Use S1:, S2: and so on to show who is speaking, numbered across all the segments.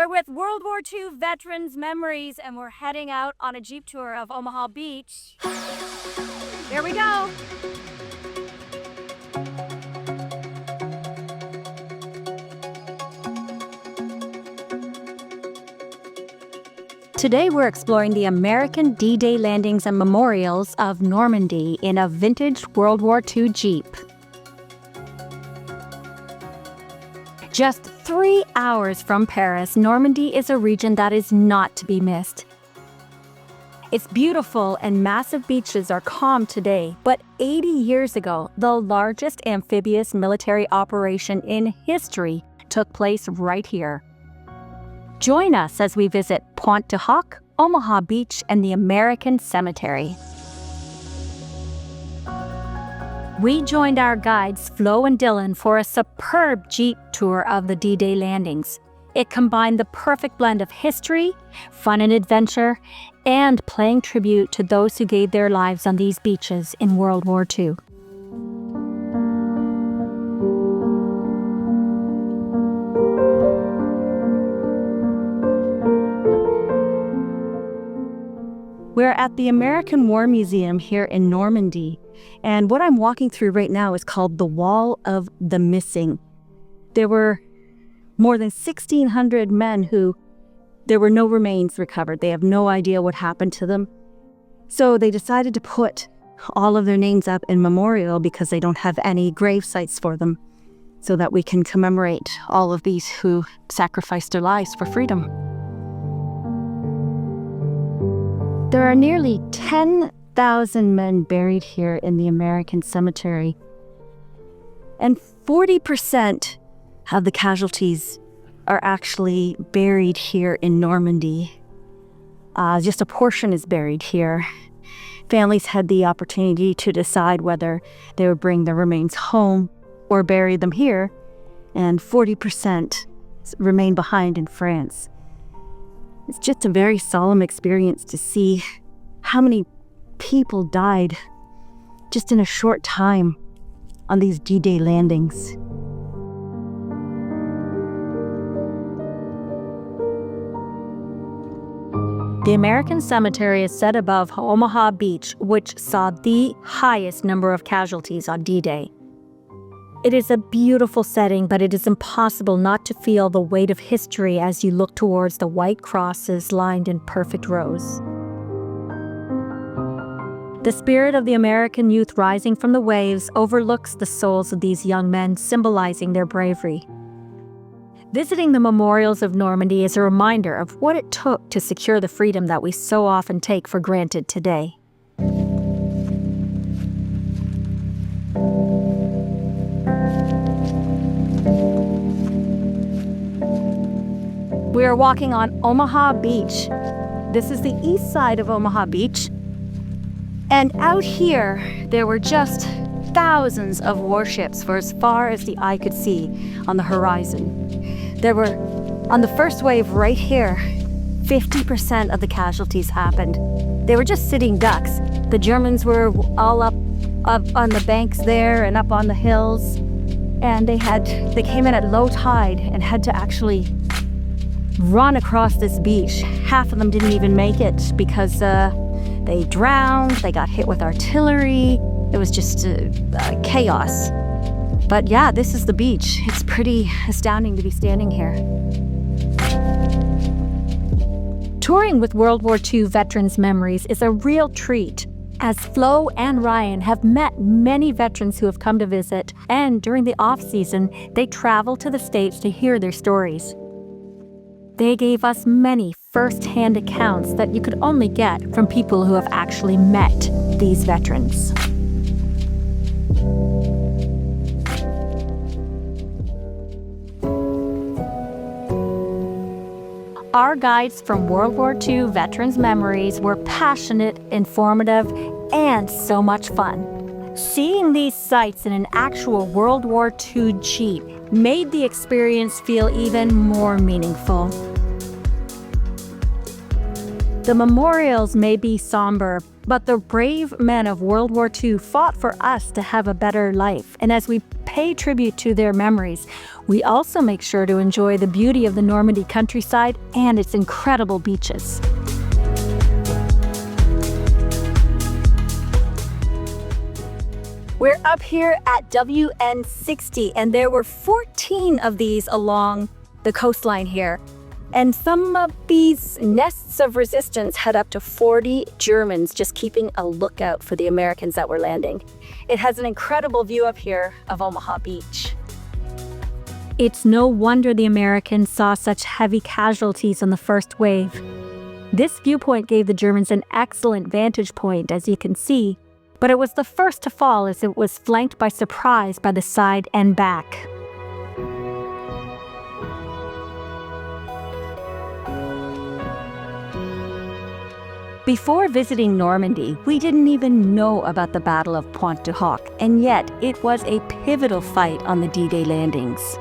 S1: We're with World War II veterans' memories, and we're heading out on a Jeep tour of Omaha Beach. Here we go. Today we're exploring the American D-Day landings and memorials of Normandy in a vintage World War II Jeep. Just 3 hours from Paris, Normandy is a region that is not to be missed. Its beautiful and massive beaches are calm today, but 80 years ago, the largest amphibious military operation in history took place right here. Join us as we visit Point du Hoc, Omaha Beach, and the American Cemetery. We joined our guides Flo and Dylan for a superb Jeep tour of the D-Day landings. It combined the perfect blend of history, fun and adventure, and paying tribute to those who gave their lives on these beaches in World War II. We're at the American War Museum here in Normandy, and what I'm walking through right now is called the Wall of the Missing. There were more than 1,600 men who there were no remains recovered. They have no idea what happened to them. So they decided to put all of their names up in memorial because they don't have any grave sites for them, so that we can commemorate all of these who sacrificed their lives for freedom. There are nearly 10,000 men buried here in the American cemetery, and 40% of the casualties are actually buried here in Normandy. Just a portion is buried here. Families had the opportunity to decide whether they would bring their remains home or bury them here, and 40% remain behind in France. It's just a very solemn experience to see how many people died just in a short time on these D-Day landings. The American Cemetery is set above Omaha Beach, which saw the highest number of casualties on D-Day. It is a beautiful setting, but it is impossible not to feel the weight of history as you look towards the white crosses lined in perfect rows. The spirit of the American youth rising from the waves overlooks the souls of these young men, symbolizing their bravery. Visiting the memorials of Normandy is a reminder of what it took to secure the freedom that we so often take for granted today. We are walking on Omaha Beach. This is the east side of Omaha Beach. And out here, there were just thousands of warships for as far as the eye could see on the horizon. There were, on the first wave right here, 50% of the casualties happened. They were just sitting ducks. The Germans were all up on the banks there and up on the hills. And they came in at low tide and had to actually run across this beach. Half of them didn't even make it because they drowned, they got hit with artillery. It was just chaos. But yeah, this is the beach. It's pretty astounding to be standing here. Touring with World War II veterans' memories is a real treat, as Flo and Ryan have met many veterans who have come to visit, and during the off-season, they travel to the States to hear their stories. They gave us many first-hand accounts that you could only get from people who have actually met these veterans. Our guides from World War II veterans' memories were passionate, informative, and so much fun. Seeing these sights in an actual World War II Jeep made the experience feel even more meaningful. The memorials may be somber, but the brave men of World War II fought for us to have a better life. And as we pay tribute to their memories, we also make sure to enjoy the beauty of the Normandy countryside and its incredible beaches. We're up here at WN60, and there were 14 of these along the coastline here. And some of these nests of resistance had up to 40 Germans just keeping a lookout for the Americans that were landing. It has an incredible view up here of Omaha Beach. It's no wonder the Americans saw such heavy casualties on the first wave. This viewpoint gave the Germans an excellent vantage point, as you can see, but it was the first to fall as it was flanked by surprise by the side and back. Before visiting Normandy, we didn't even know about the Battle of Pointe du Hoc, and yet it was a pivotal fight on the D-Day landings.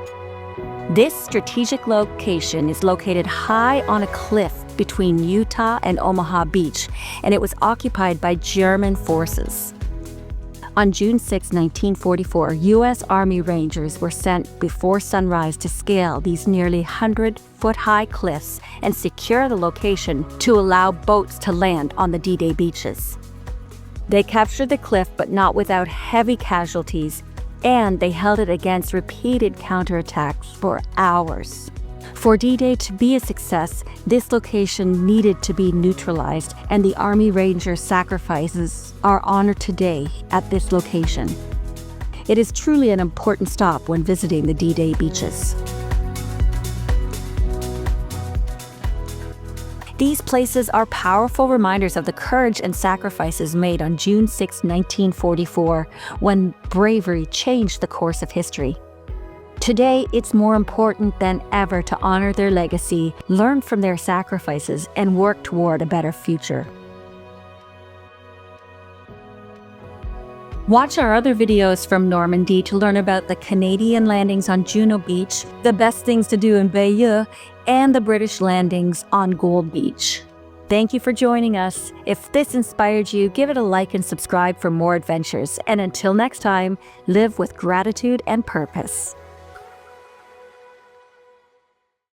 S1: This strategic location is located high on a cliff between Utah and Omaha Beach, and it was occupied by German forces. On June 6, 1944, U.S. Army Rangers were sent before sunrise to scale these nearly 100-foot-high cliffs and secure the location to allow boats to land on the D-Day beaches. They captured the cliff, but not without heavy casualties, and they held it against repeated counterattacks for hours. For D-Day to be a success, this location needed to be neutralized, and the Army Ranger sacrifices are honored today at this location. It is truly an important stop when visiting the D-Day beaches. These places are powerful reminders of the courage and sacrifices made on June 6, 1944, when bravery changed the course of history. Today, it's more important than ever to honor their legacy, learn from their sacrifices, and work toward a better future. Watch our other videos from Normandy to learn about the Canadian landings on Juno Beach, the best things to do in Bayeux, and the British landings on Gold Beach. Thank you for joining us. If this inspired you, give it a like and subscribe for more adventures. And until next time, live with gratitude and purpose.